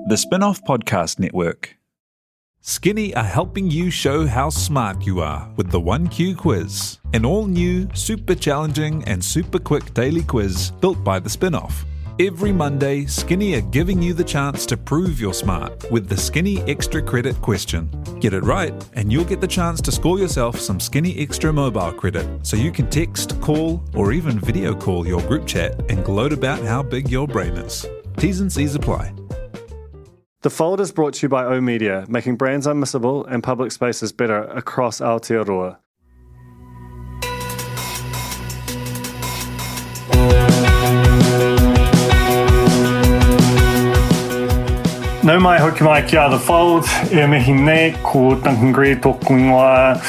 The Spin-Off Podcast Network. Skinny are helping you show how smart you are with the 1Q quiz, an all-new, super challenging and super quick daily quiz built by the Spin-Off. Every Monday, Skinny are giving you the chance to prove you're smart with the Skinny Extra Credit question. Get it right, and you'll get the chance to score yourself some Skinny Extra mobile credit, so you can text, call, or even video call your group chat and gloat about how big your brain is. T's and C's apply. The Fold is brought to you by O-Media, making brands unmissable and public spaces better across Aotearoa. Nau mai hoki mai ki a The Fold, e mihi nei, ko Duncan Greer tōku ingoa.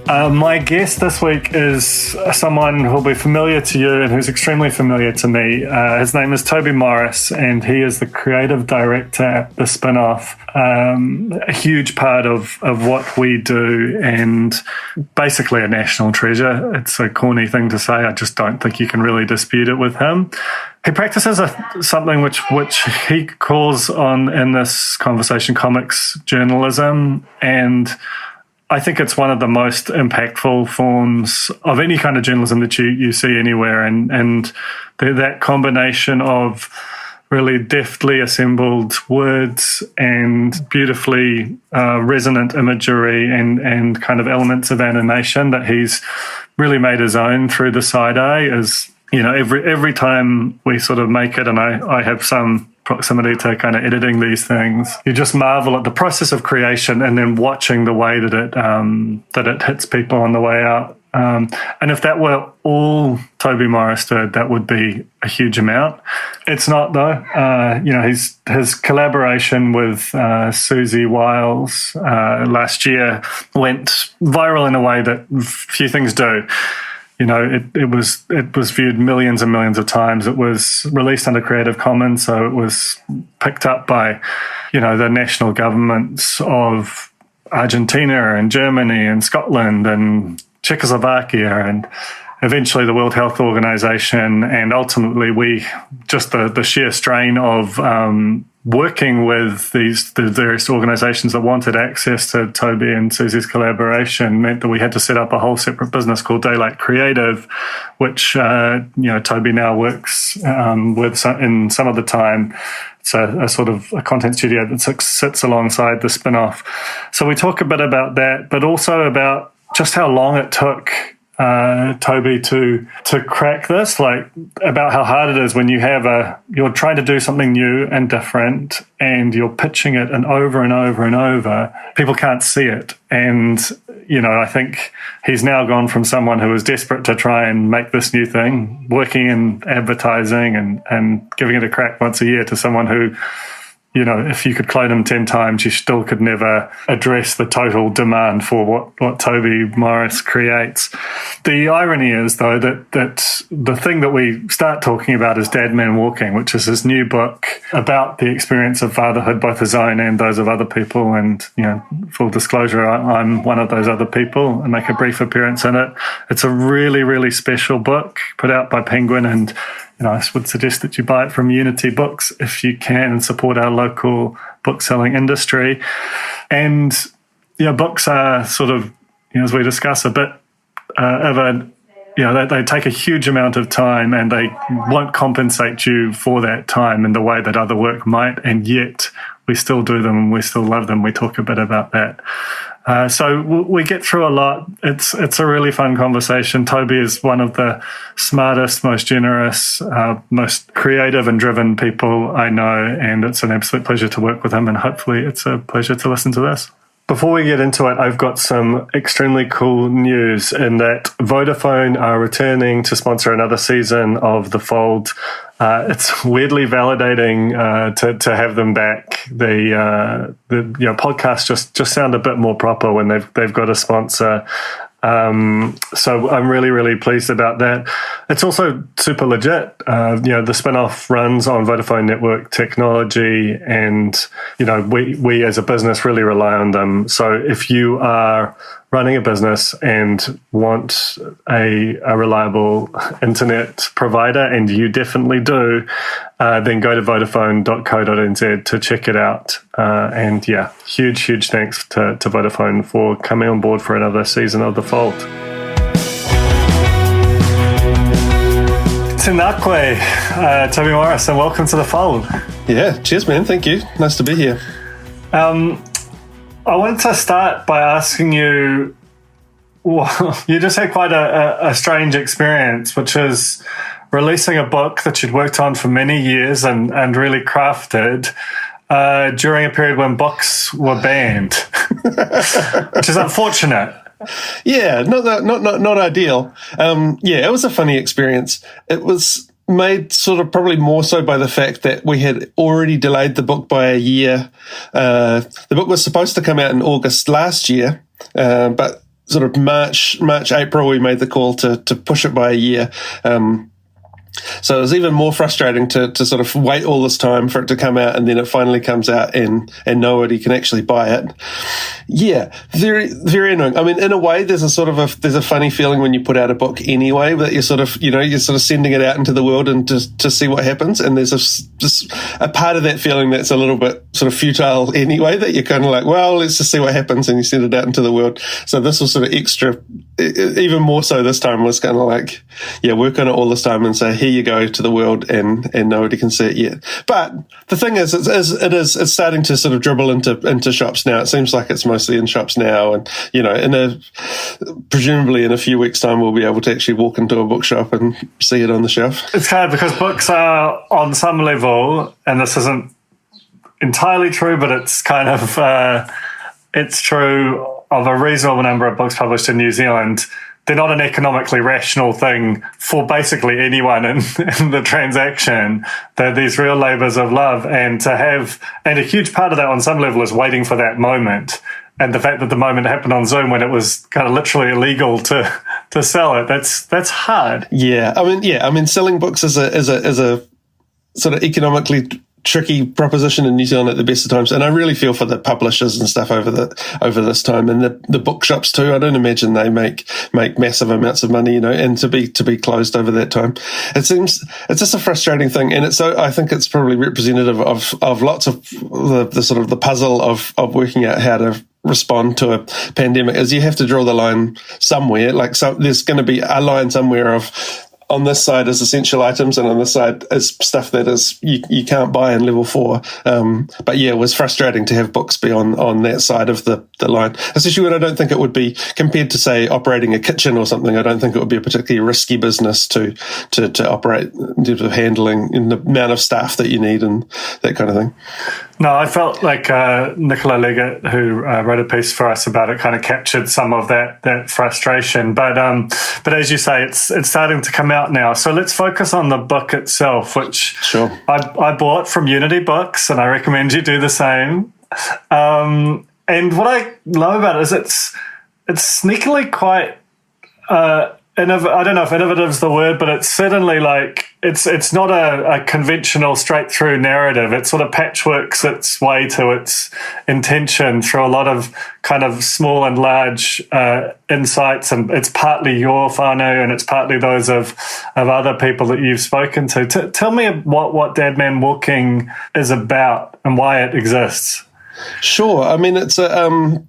My guest this week is someone who'll be familiar to you and who's extremely familiar to me. His name is Toby Morris, and he is the creative director at The Spin-Off, a huge part of what we do and basically a national treasure. It's a corny thing to say. I just don't think you can really dispute it with him. He practices something which he calls on in this conversation comics journalism, and I think it's one of the most impactful forms of any kind of journalism that you see anywhere, and that combination of really deftly assembled words and beautifully resonant imagery and kind of elements of animation that he's really made his own through the side eye is, you know, every time we sort of make it, and I have some proximity to kind of editing these things, you just marvel at the process of creation and then watching the way that it hits people on the way out. And if that were all Toby Morris did, that would be a huge amount. It's not, though. His collaboration with Susie Wiles last year went viral in a way that few things do. You know, it was viewed millions and millions of times. It was released under Creative Commons, so it was picked up by, you know, the national governments of Argentina and Germany and Scotland and Czechoslovakia and eventually the World Health Organization, and ultimately the sheer strain of working with the various organizations that wanted access to Toby and Susie's collaboration meant that we had to set up a whole separate business called Daylight Creative, which Toby now works with in some of the time. It's a sort of a content studio that sits alongside the Spin-Off. So we talk a bit about that, but also about just how long it took Toby to crack this, like about how hard it is when you're trying to do something new and different and you're pitching it and over and over and over. People can't see it. And, you know, I think he's now gone from someone who was desperate to try and make this new thing, working in advertising and giving it a crack once a year, to someone who, you know, if you could clone him 10 times, you still could never address the total demand for what Toby Morris creates. The irony is, though, that the thing that we start talking about is Dad Man Walking, which is his new book about the experience of fatherhood, both his own and those of other people. And, you know, full disclosure, I'm one of those other people and make a brief appearance in it. It's a really, really special book put out by Penguin, and I would suggest that you buy it from Unity Books if you can and support our local book-selling industry. And, books are sort of, as we discuss, a bit of a, they take a huge amount of time and they won't compensate you for that time in the way that other work might, and yet we still do them and we still love them. We talk a bit about that. So we get through a lot. It's a really fun conversation. Toby is one of the smartest, most generous, most creative and driven people I know, and it's an absolute pleasure to work with him, and hopefully it's a pleasure to listen to this. Before we get into it, I've got some extremely cool news in that Vodafone are returning to sponsor another season of The Fold. It's weirdly validating to have them back. The podcasts just sound a bit more proper when they've got a sponsor. So I'm really, really pleased about that. It's also super legit. The Spin-Off runs on Vodafone network technology, and we as a business really rely on them. So if you are running a business and want a reliable internet provider, and you definitely do, then go to vodafone.co.nz to check it out. And yeah, huge thanks to Vodafone for coming on board for another season of The Fold. Tēnā koe, Toby Morris, and welcome to The Fold. Yeah, cheers, man. Thank you. Nice to be here. I wanted to start by asking you, well, you just had quite a strange experience, which is releasing a book that you'd worked on for many years and really crafted during a period when books were banned, which is unfortunate. Yeah, not ideal. It was a funny experience. It was made sort of probably more so by the fact that we had already delayed the book by a year. The book was supposed to come out in August last year, but sort of March, April, we made the call to push it by a year. So it was even more frustrating to sort of wait all this time for it to come out, and then it finally comes out and nobody can actually buy it. Yeah, very, very annoying. I mean, in a way, there's a funny feeling when you put out a book anyway, that you're sort of sending it out into the world and to see what happens. And there's just a part of that feeling that's a little bit sort of futile anyway, that you're kind of like, well, let's just see what happens, and you send it out into the world. So this was sort of extra, even more so this time, was kind of like, yeah, work on it all this time and say, here you go to the world, and nobody can see it yet. But the thing is, it's starting to sort of dribble into shops now. It seems like it's mostly in shops now, and presumably in a few weeks' time we'll be able to actually walk into a bookshop and see it on the shelf. It's hard because books are, on some level, and this isn't entirely true, but it's kind of it's true of a reasonable number of books published in New Zealand. They're not an economically rational thing for basically anyone in the transaction. They're these real labours of love, and a huge part of that on some level is waiting for that moment. And the fact that the moment happened on Zoom when it was kind of literally illegal to sell it, that's hard. Yeah, I mean, selling books is a sort of economically tricky proposition in New Zealand at the best of times, and I really feel for the publishers and stuff over this time, and the bookshops too. I don't imagine they make massive amounts of money, and to be closed over that time. It's just a frustrating thing, and I think it's probably representative of lots of the sort of the puzzle of working out how to respond to a pandemic. Is you have to draw the line somewhere. There's going to be a line somewhere of, on this side is essential items, and on this side is stuff that is you can't buy in level 4. But yeah, it was frustrating to have books be on that side of the line, especially when I don't think it would be, compared to say operating a kitchen or something, I don't think it would be a particularly risky business to operate in terms of handling in the amount of staff that you need and that kind of thing. No, I felt like Nicola Leggett, who wrote a piece for us about it, kind of captured some of that frustration. But as you say, it's starting to come out now. So let's focus on the book itself, which sure. I bought from Unity Books, and I recommend you do the same. And what I love about it is it's sneakily quite I don't know if innovative is the word, but it's certainly like it's not a conventional straight through narrative. It sort of patchworks its way to its intention through a lot of kind of small and large insights, and it's partly your whānau and it's partly those of other people that you've spoken to. Tell me what Dead Man Walking is about and why it exists. Sure. I mean, it's a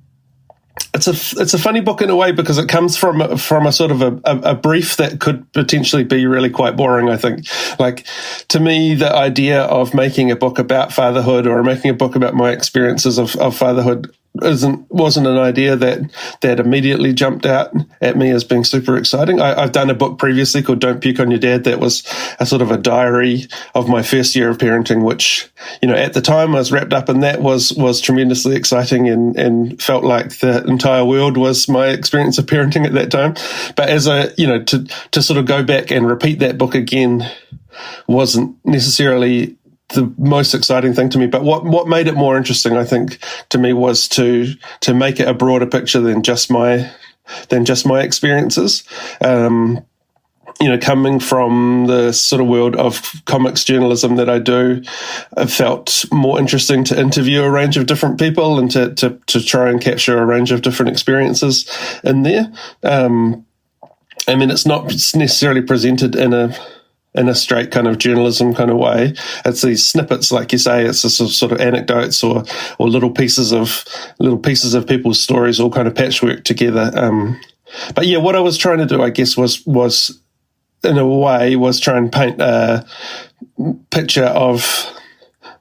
funny book in a way, because it comes from a sort of a brief that could potentially be really quite boring, I think. Like, to me, the idea of making a book about fatherhood or making a book about my experiences of fatherhood wasn't an idea that immediately jumped out at me as being super exciting. I've done a book previously called Don't Puke on Your Dad that was a sort of a diary of my first year of parenting, which, at the time I was wrapped up in that was tremendously exciting and felt like the entire world was my experience of parenting at that time. But as to sort of go back and repeat that book again wasn't necessarily the most exciting thing to me. But what made it more interesting, I think, to me, was to make it a broader picture than just my experiences. coming from the sort of world of comics journalism that I do, it felt more interesting to interview a range of different people and to try and capture a range of different experiences in there. It's not necessarily presented in a straight kind of journalism kind of way. It's these snippets, like you say. It's this sort of anecdotes or little pieces of people's stories, all kind of patchwork together. But yeah, what I was trying to do, I guess, was in a way try and paint a picture of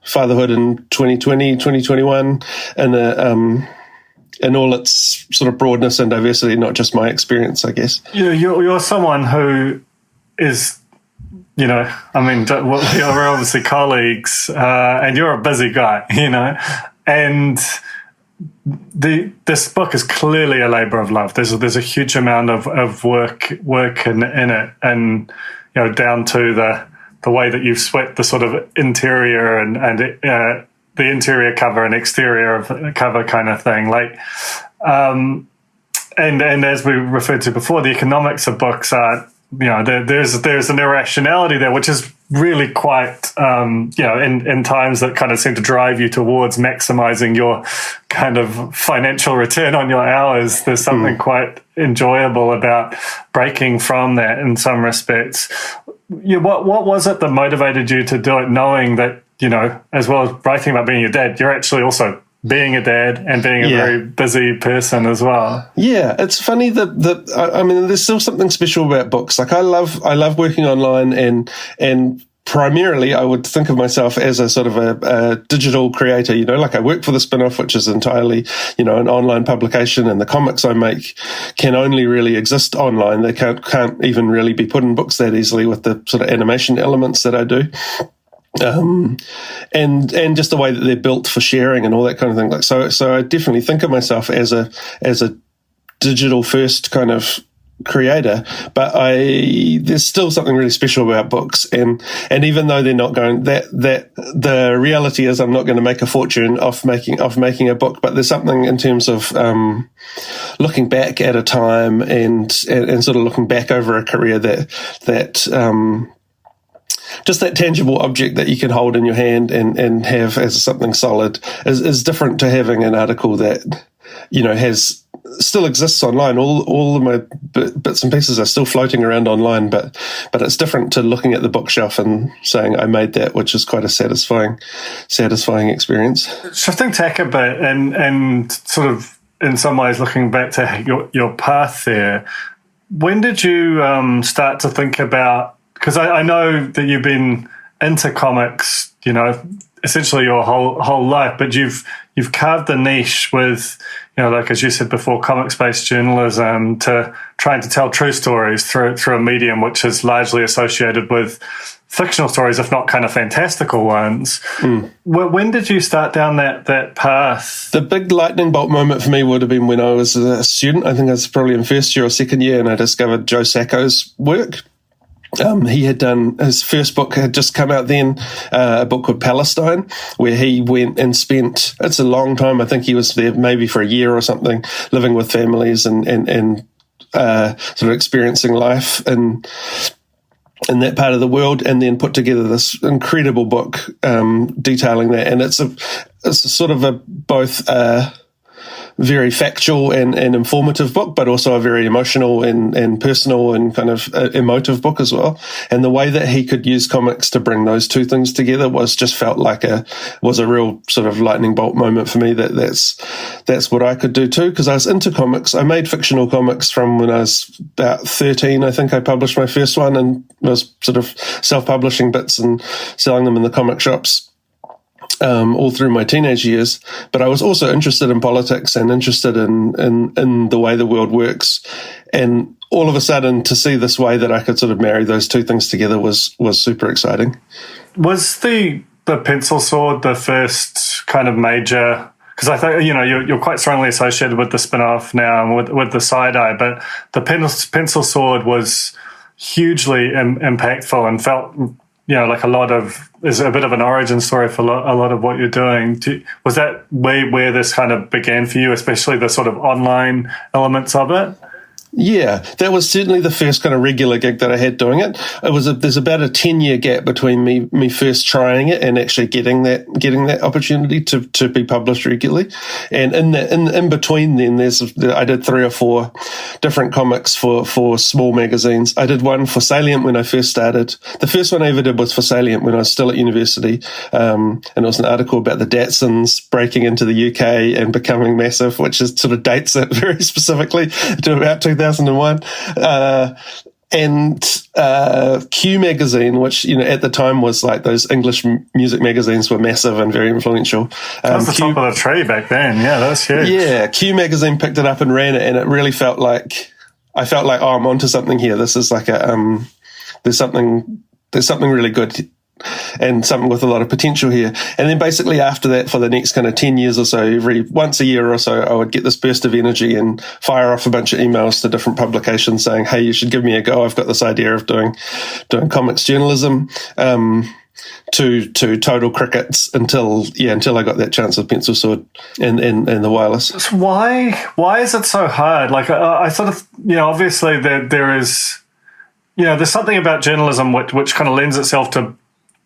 fatherhood in 2020, 2021, in all its sort of broadness and diversity, not just my experience, I guess. You're someone who is, we're obviously colleagues, and you're a busy guy, and this book is clearly a labor of love. There's a huge amount of work in it, and down to the way that you've swept the sort of interior and the interior cover and exterior of the cover kind of thing. Like, and as we referred to before, the economics of books are, there's an irrationality there, which is really quite, in times that kind of seem to drive you towards maximizing your kind of financial return on your hours. There's something quite enjoyable about breaking from that in some respects. What was it that motivated you to do it, knowing that, as well as writing about being a dad, you're actually also being a dad and being a very busy person as well? Yeah, it's funny that there's still something special about books. Like I love working online, and primarily I would think of myself as a sort of a digital creator. Like I work for the Spin-Off, which is entirely an online publication, and the comics I make can only really exist online. They can't even really be put in books that easily with the sort of animation elements that I do. And just the way that they're built for sharing and all that kind of thing. Like so I definitely think of myself as a digital first kind of creator, but there's still something really special about books, and even though they're not going that the reality is I'm not going to make a fortune off making a book, but there's something in terms of looking back at a time and sort of looking back over a career that just that tangible object that you can hold in your hand and have as something solid is different to having an article that still exists online. All of my bits and pieces are still floating around online, but it's different to looking at the bookshelf and saying I made that, which is quite a satisfying experience. Shifting tack a bit and sort of in some ways looking back to your path there, when did you start to think about? Because I know that you've been into comics, essentially your whole life, but you've carved a niche with, like as you said before, comics-based journalism, to trying to tell true stories through a medium which is largely associated with fictional stories, if not kind of fantastical ones. When did you start down that path? The big lightning bolt moment for me would have been when I was a student. I think I was probably in first year or second year, and I discovered Joe Sacco's work. He had done, his first book had just come out then, a book called Palestine, where he went and spent, it's a long time, I think he was there maybe for a year or something, living with families and sort of experiencing life in that part of the world, and then put together this incredible book detailing that. And it's a sort of both very factual and informative book, but also a very emotional and personal and kind of emotive book as well. And the way that he could use comics to bring those two things together felt like was a real sort of lightning bolt moment for me. That's what I could do too, because I was into comics. I made fictional comics from when I was about 13. I think I published my first one and was sort of self-publishing bits and selling them in the comic shops all through my teenage years. But I was also interested in politics and interested in the way the world works. And all of a sudden, to see this way that I could sort of marry those two things together was super exciting. Was the pencil sword the first kind of major? Because I think you're quite strongly associated with the Spin-Off now and with the side-eye, but the pencil sword was hugely impactful and felt like is a bit of an origin story for a lot of what you're doing. Was that where this kind of began for you, especially the sort of online elements of it? Yeah, that was certainly the first kind of regular gig that I had doing it. There's about a 10-year gap between me first trying it and actually getting that opportunity to be published regularly. And in between then, I did 3 or 4 different comics for small magazines. I did one for Salient when I first started. The first one I ever did was for Salient when I was still at university, and it was an article about the Datsuns breaking into the UK and becoming massive, which is sort of dates it very specifically to about 2001. And Q magazine, which at the time was like those English music magazines were massive and very influential. That was the top of the tree back then. Yeah, that was huge. Yeah, Q magazine picked it up and ran it, and it really felt like oh, I'm onto something here. This is like there's something really good and something with a lot of potential here. And then basically after that, for the next kind of 10 years or so, once a year or so, I would get this burst of energy and fire off a bunch of emails to different publications saying, hey, you should give me a go. I've got this idea of doing comics journalism, to total crickets until I got that chance with Pencil Sword and the Wireless. So why is it so hard? Like I sort of, obviously there is, there's something about journalism which kind of lends itself to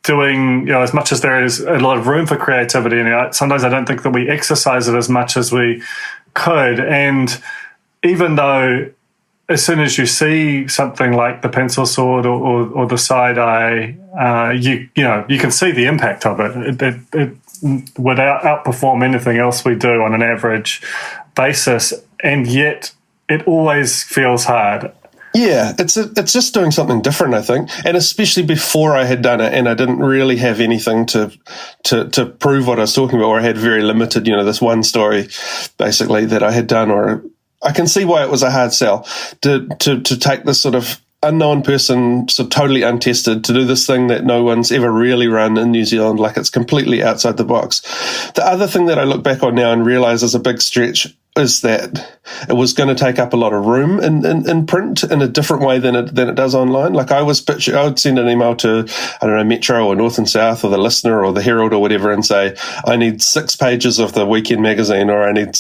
doing, as much as there is a lot of room for creativity, and sometimes I don't think that we exercise it as much as we could. And even though as soon as you see something like the Pencil Sword or the Side Eye, you can see the impact of it. It would outperform anything else we do on an average basis, and yet it always feels hard. Yeah, it's just doing something different, I think, and especially before I had done it, and I didn't really have anything to prove what I was talking about, or I had very limited, this one story, basically, that I had done, or I can see why it was a hard sell to take this sort of unknown person, so totally untested, to do this thing that no one's ever really run in New Zealand, like it's completely outside the box. The other thing that I look back on now and realize is a big stretch is that it was going to take up a lot of room in print in a different way than it does online. Like I would send an email to, I don't know, Metro or North and South or the Listener or the Herald or whatever and say, I need 6 pages of the Weekend magazine, or I need,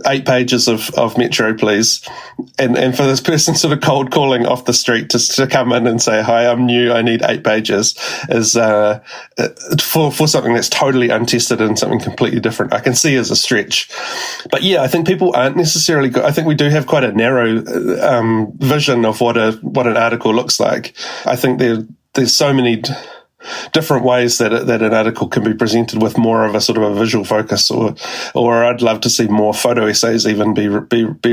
8 pages of Metro, please. And for this person sort of cold calling off the street to come in and say, hi, I'm new, I need 8 pages is for something that's totally untested and something completely different, I can see as a stretch. But yeah, I think people aren't necessarily good. I think we do have quite a narrow vision of what an article looks like. I think there's so many different ways that an article can be presented with more of a sort of a visual focus, or I'd love to see more photo essays even be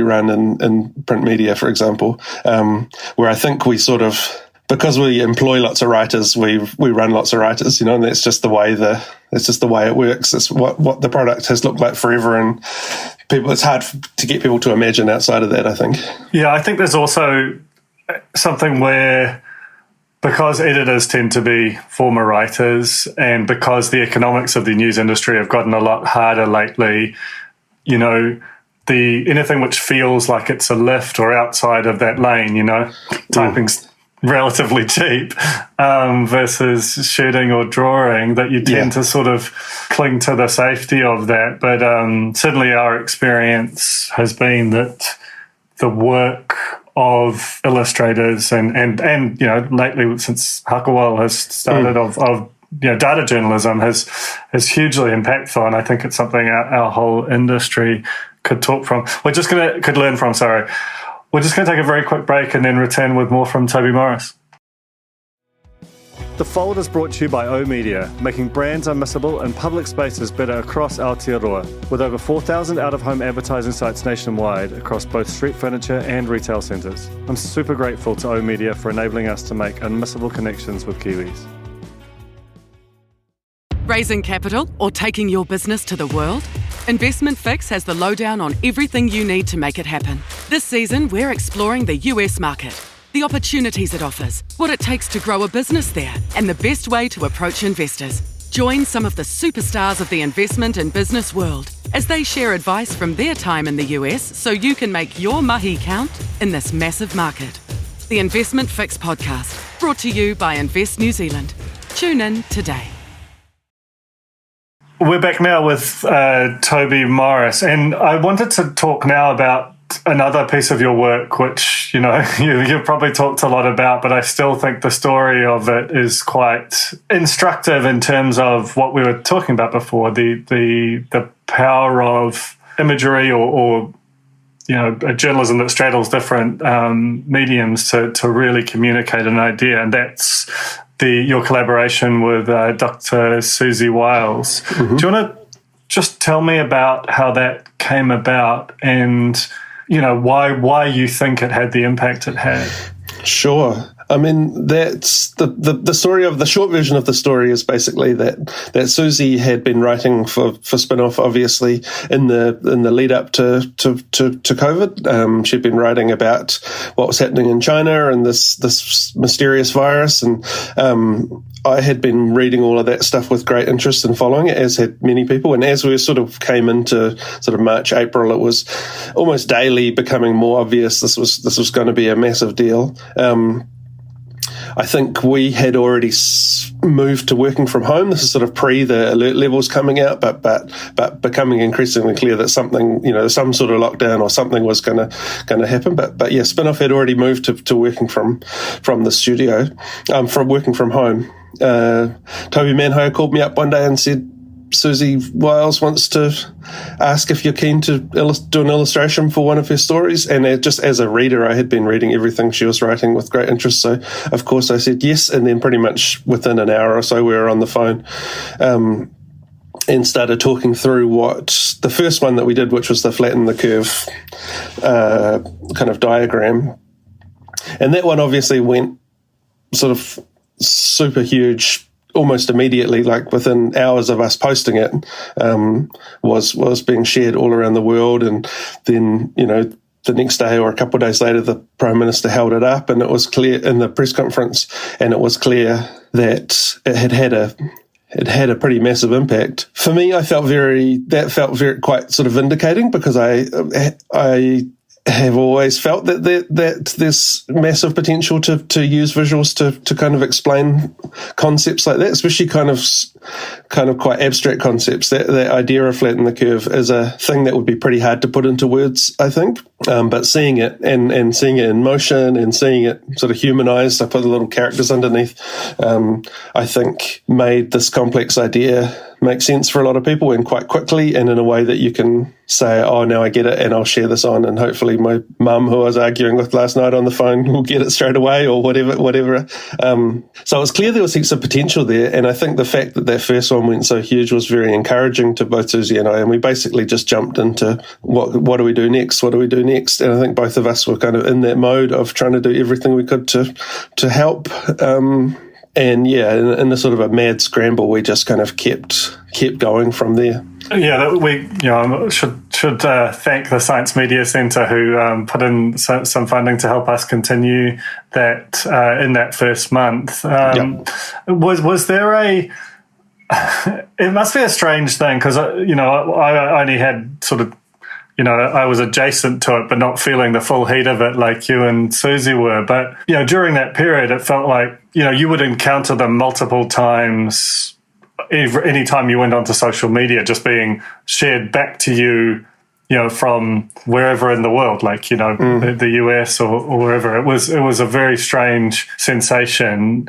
run in print media, for example, where I think we sort of, because we employ lots of writers, we run lots of writers, and that's just the way it works. It's what the product has looked like forever, and people, it's hard to get people to imagine outside of that, I think. Yeah, I think there's also something where, because editors tend to be former writers, and because the economics of the news industry have gotten a lot harder lately, anything which feels like it's a lift or outside of that lane, typing's relatively cheap versus shooting or drawing, that you tend to sort of cling to the safety of that. But certainly our experience has been that the work of illustrators and lately since Hakawal has started of data journalism has hugely impactful, and I think it's something our whole industry could learn from. We're just going to take a very quick break and then return with more from Toby Morris. The Fold is brought to you by O Media, making brands unmissable and public spaces better across Aotearoa, with over 4,000 out-of-home advertising sites nationwide across both street furniture and retail centres. I'm super grateful to O Media for enabling us to make unmissable connections with Kiwis. Raising capital or taking your business to the world? Investment Fix has the lowdown on everything you need to make it happen. This season, we're exploring the US market, the opportunities it offers, what it takes to grow a business there, and the best way to approach investors. Join some of the superstars of the investment and business world as they share advice from their time in the US so you can make your mahi count in this massive market. The Investment Fix podcast, brought to you by Invest New Zealand. Tune in today. We're back now with Toby Morris, and I wanted to talk now about another piece of your work, which, you've probably talked a lot about, but I still think the story of it is quite instructive in terms of what we were talking about before, the power of imagery or a journalism that straddles different mediums to really communicate an idea. And that's your collaboration with Dr. Susie Wiles. Mm-hmm. Do you want to just tell me about how that came about and why you think it had the impact it had? Sure. I mean, that's the story of the short version of the story is basically that Susie had been writing for Spin-Off, obviously, in the lead up to COVID. She'd been writing about what was happening in China and this mysterious virus, and I had been reading all of that stuff with great interest and following it, as had many people. And as we sort of came into sort of March, April, it was almost daily becoming more obvious this was going to be a massive deal. I think we had already moved to working from home. This is sort of pre the alert levels coming out, but becoming increasingly clear that something, some sort of lockdown or something was going to happen. But yeah, Spin-Off had already moved to working from the studio, from working from home. Toby Morris called me up one day and said, Susie Wiles wants to ask if you're keen to do an illustration for one of her stories. And just as a reader, I had been reading everything she was writing with great interest. So, of course, I said yes. And then pretty much within an hour or so, we were on the phone and started talking through what the first one that we did, which was the flatten the curve kind of diagram. And that one obviously went sort of super huge almost immediately, like within hours of us posting it, was being shared all around the world. And then, the next day or a couple of days later, the Prime Minister held it up and it was clear in the press conference, and it was clear that it had a pretty massive impact. For me, that felt very quite sort of vindicating, because I have always felt that there's massive potential to use visuals to kind of explain concepts like that, especially kind of quite abstract concepts. That idea of flatten the curve is a thing that would be pretty hard to put into words, I think. But seeing it and seeing it in motion and seeing it sort of humanized, I put the little characters underneath, I think made this complex idea make sense for a lot of people, and quite quickly, and in a way that you can say, oh, now I get it, and I'll share this on, and hopefully my mum, who I was arguing with last night on the phone, will get it straight away, or whatever. So it was clear there was heaps of potential there, and I think the fact that first one went so huge was very encouraging to both Susie and I, and we basically just jumped into what do we do next? What do we do next? And I think both of us were kind of in that mode of trying to do everything we could to help. And yeah, in a sort of a mad scramble, we just kind of kept going from there. Yeah, we should thank the Science Media Centre, who put in some funding to help us continue that in that first month. Yep. Was there it must be a strange thing, because I only had sort of, I was adjacent to it, but not feeling the full heat of it like you and Susie were. But, during that period, it felt like, you would encounter them multiple times any time you went onto social media, just being shared back to you, from wherever in the world, like, the US or wherever. It was a very strange sensation.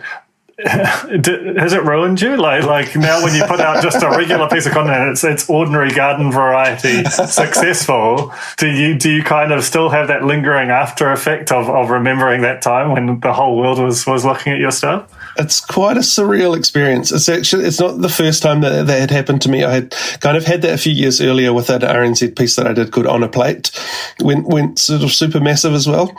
Has it ruined you? Like now when you put out just a regular piece of content, it's ordinary garden variety successful. Do you kind of still have that lingering after effect of remembering that time when the whole world was looking at your stuff? It's quite a surreal experience. It's not the first time that had happened to me. I had kind of had that a few years earlier with an RNZ piece that I did called On a Plate. Went sort of super massive as well.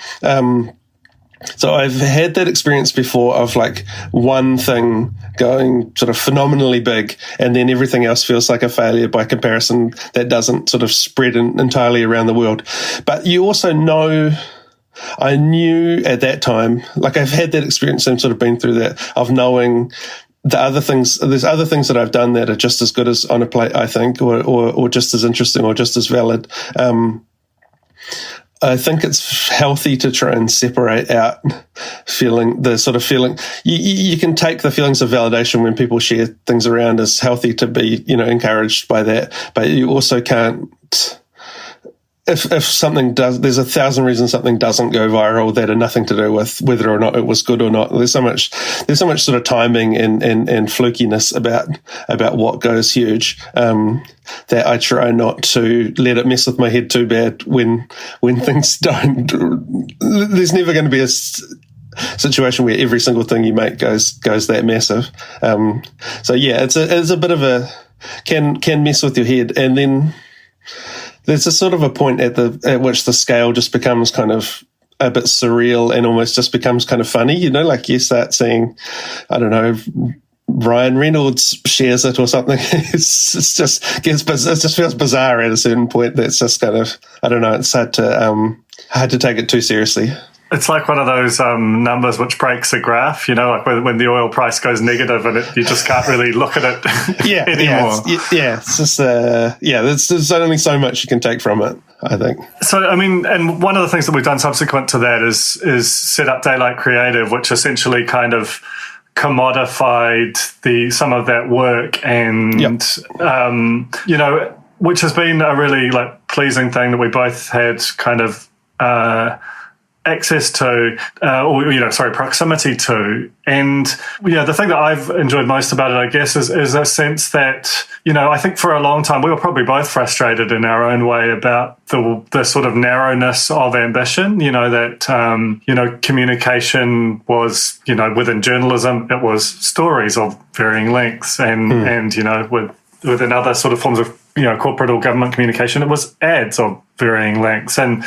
So I've had that experience before of like one thing going sort of phenomenally big, and then everything else feels like a failure by comparison that doesn't sort of spread entirely around the world. But you also know, I knew at that time, like I've had that experience and sort of been through that, of knowing the other things, there's other things that I've done that are just as good as On a Plate, I think, or just as interesting or just as valid. I think it's healthy to try and separate out feeling. You can take the feelings of validation when people share things around as healthy to be, encouraged by that, but you also can't if something does, there's 1,000 reasons something doesn't go viral that are nothing to do with whether or not it was good or not. There's so much sort of timing and flukiness about what goes huge, that I try not to let it mess with my head too bad when things don't. There's never going to be a situation where every single thing you make goes that massive. So yeah, it's a bit of a can mess with your head, and then there's a sort of a point at which the scale just becomes kind of a bit surreal and almost just becomes kind of funny, you know, like you start seeing, I don't know, Ryan Reynolds shares it or something. It just feels bizarre at a certain point. That's just kind of, I don't know, it's hard to take it too seriously. It's like one of those numbers which breaks a graph, you know, like when the oil price goes negative and you just can't really look at it anymore. It's just, there's only so much you can take from it, I think. So, I mean, and one of the things that we've done subsequent to that is set up Daylight Creative, which essentially kind of commodified some of that work and, you know, which has been a really like pleasing thing that we both had kind of access to, proximity to. And yeah, the thing that I've enjoyed most about it, I guess, is a sense that, you know, I think for a long time we were probably both frustrated in our own way about the sort of narrowness of ambition, you know, that, communication was, you know, within journalism, it was stories of varying lengths and, you know, within other sort of forms of, you know, corporate or government communication, it was ads of varying lengths. And,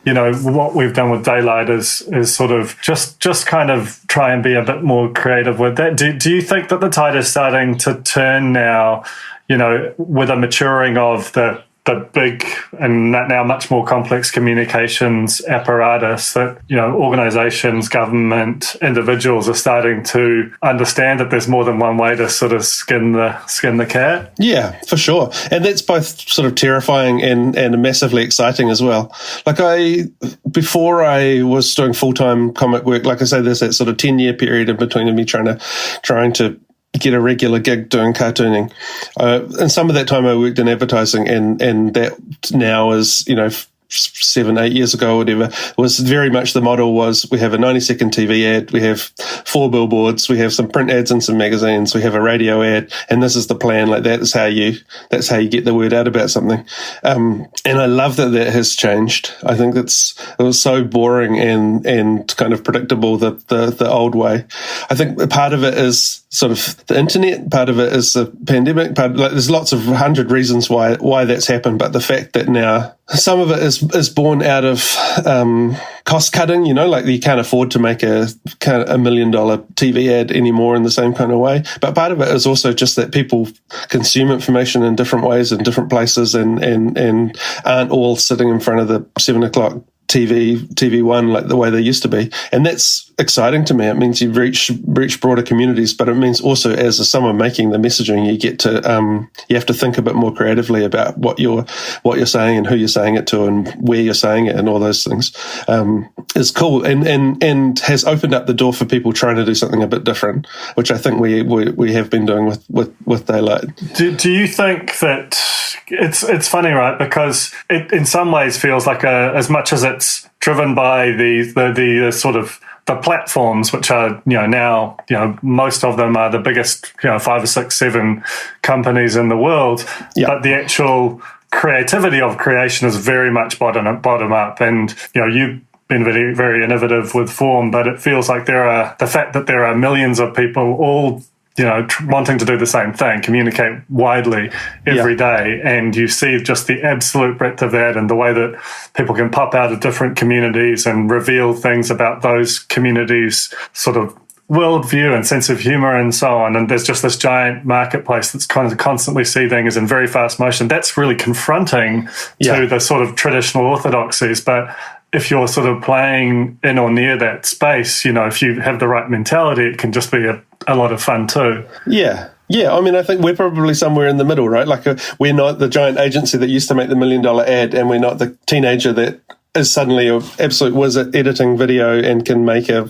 you know, what we've done with Daylight is sort of just kind of try and be a bit more creative with that. Do you think that the tide is starting to turn now, you know, with a maturing of the big and now much more complex communications apparatus, that, you know, organizations, government, individuals are starting to understand that there's more than one way to sort of skin the cat? Yeah, for sure. And that's both sort of terrifying and massively exciting as well. Like before I was doing full-time comic work, like I say, there's that sort of 10-year period in between me trying to get a regular gig doing cartooning. And some of that time I worked in advertising, and that now is, you know, 7-8 years ago or whatever, was very much the model was we have a 90-second TV ad, we have 4 billboards, we have some print ads in some magazines, we have a radio ad, and this is the plan. Like that's how you get the word out about something. And I love that has changed. I think it was so boring and kind of predictable, the old way. I think part of it is sort of the internet, part of it is the pandemic, there's lots of 100 reasons why that's happened, but the fact that now some of it is born out of cost cutting, you know, like you can't afford to make a $1 million TV ad anymore in the same kind of way. But part of it is also just that people consume information in different ways in different places and aren't all sitting in front of the 7 o'clock TV one like the way they used to be. And that's exciting to me. It means you reach broader communities, but it means also as someone making the messaging, you get to you have to think a bit more creatively about what you're saying and who you're saying it to and where you're saying it and all those things. Is cool and has opened up the door for people trying to do something a bit different, which I think we have been doing with Daylight. Do you think that it's funny, right? Because it in some ways feels like as much as it's driven by the sort of the platforms, which are, you know, now, you know, most of them are the biggest, you know, 5 or 6, 7 companies in the world. Yeah. But the actual creativity of creation is very much bottom up. And, you know, you've been very, very innovative with form, but it feels like the fact that there are millions of people all, you know, wanting to do the same thing, communicate widely every day. And you see just the absolute breadth of that and the way that people can pop out of different communities and reveal things about those communities' sort of worldview and sense of humor and so on. And there's just this giant marketplace that's kind of constantly seething, is in very fast motion. That's really confronting to the sort of traditional orthodoxies. But if you're sort of playing in or near that space, you know, if you have the right mentality, it can just be a lot of fun too. Yeah. Yeah, I mean, I think we're probably somewhere in the middle, right? Like we're not the giant agency that used to make the $1 million ad, and we're not the teenager that is suddenly an absolute whiz at editing video and can make a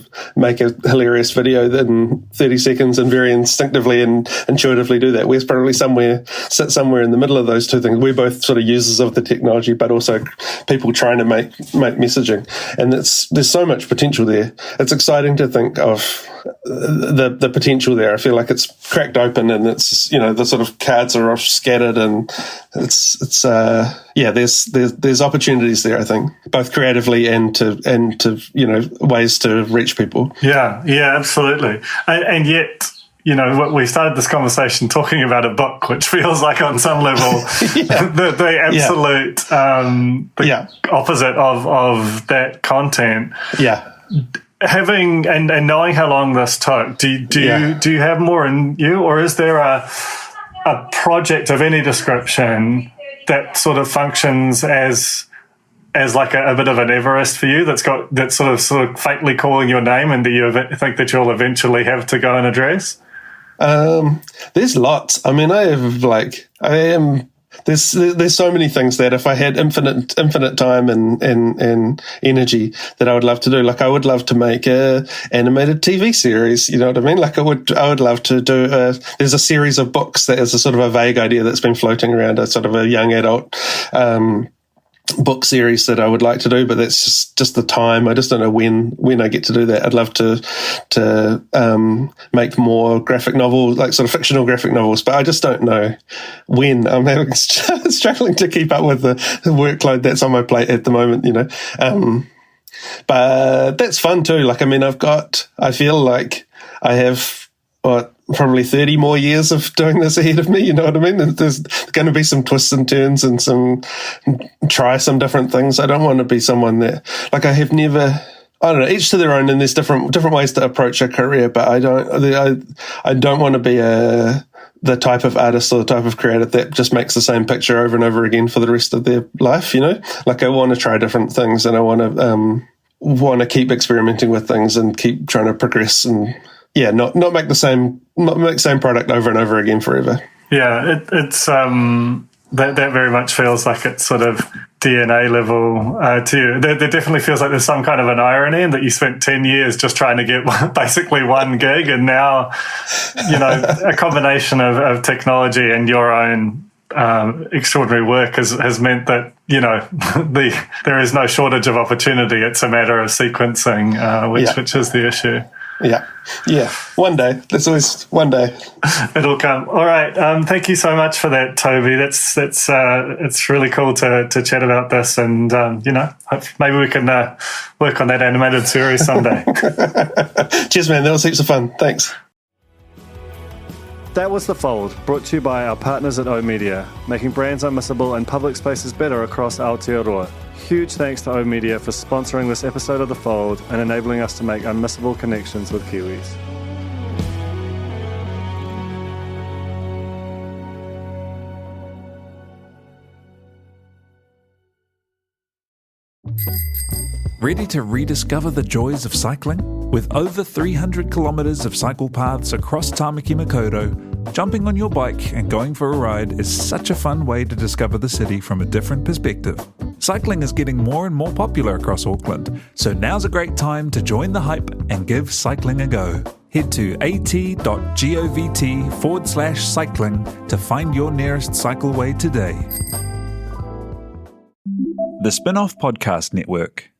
hilarious video in 30 seconds and very instinctively and intuitively do that. Wes probably sits somewhere in the middle of those two things. We're both sort of users of the technology, but also people trying to make messaging. And there's so much potential there. It's exciting to think of the potential there. I feel like it's cracked open and it's, the sort of cards are off scattered, and there's opportunities there, I think, both creatively and to ways to reach people. Yeah, absolutely. And yet, we started this conversation talking about a book, which feels like on some level the absolute opposite of that content. Yeah. Having and knowing how long this took, do you have more in you, or is there a project of any description that sort of functions as like a bit of an Everest for you that's sort of faintly calling your name, and do you think that you'll eventually have to go and address? There's lots. I mean, there's so many things that if I had infinite time and energy that I would love to do. Like I would love to make a animated TV series. You know what I mean? Like I would love to do there's a series of books that is a sort of a vague idea that's been floating around, a sort of a young adult, book series that I would like to do, but that's just the time. I just don't know when I get to do that. I'd love to make more graphic novels, like sort of fictional graphic novels, but I just don't know when. I'm struggling to keep up with the workload that's on my plate at the moment, but that's fun too. Like, I mean, I feel like I have probably 30 more years of doing this ahead of me, you know what I mean? There's going to be some twists and turns and try some different things. I don't want to be someone that, like, I have never, I don't know, each to their own, and there's different ways to approach a career, but I don't want to be the type of artist or the type of creator that just makes the same picture over and over again for the rest of their life, Like, I want to try different things, and I want to keep experimenting with things and keep trying to progress and not make the same product over and over again forever. Yeah, it's that very much feels like it's sort of DNA level to you. There definitely feels like there's some kind of an irony in that you spent 10 years just trying to get basically one gig, and now, a combination of technology and your own extraordinary work has meant that, there is no shortage of opportunity. It's a matter of sequencing, which is the issue. Yeah. One day. There's always one day. It'll come. All right. Thank you so much for that, Toby. It's really cool to chat about this, and maybe we can work on that animated series someday. Cheers, man. That was heaps of fun. Thanks. That was The Fold, brought to you by our partners at oOh!media, making brands unmissable and public spaces better across Aotearoa. Huge thanks to oOh!media for sponsoring this episode of The Fold and enabling us to make unmissable connections with Kiwis. Ready to rediscover the joys of cycling? With over 300 kilometres of cycle paths across Tāmaki Makaurau, jumping on your bike and going for a ride is such a fun way to discover the city from a different perspective. Cycling is getting more and more popular across Auckland, so now's a great time to join the hype and give cycling a go. Head to at.govt/cycling to find your nearest cycleway today. The Spin-off Podcast Network.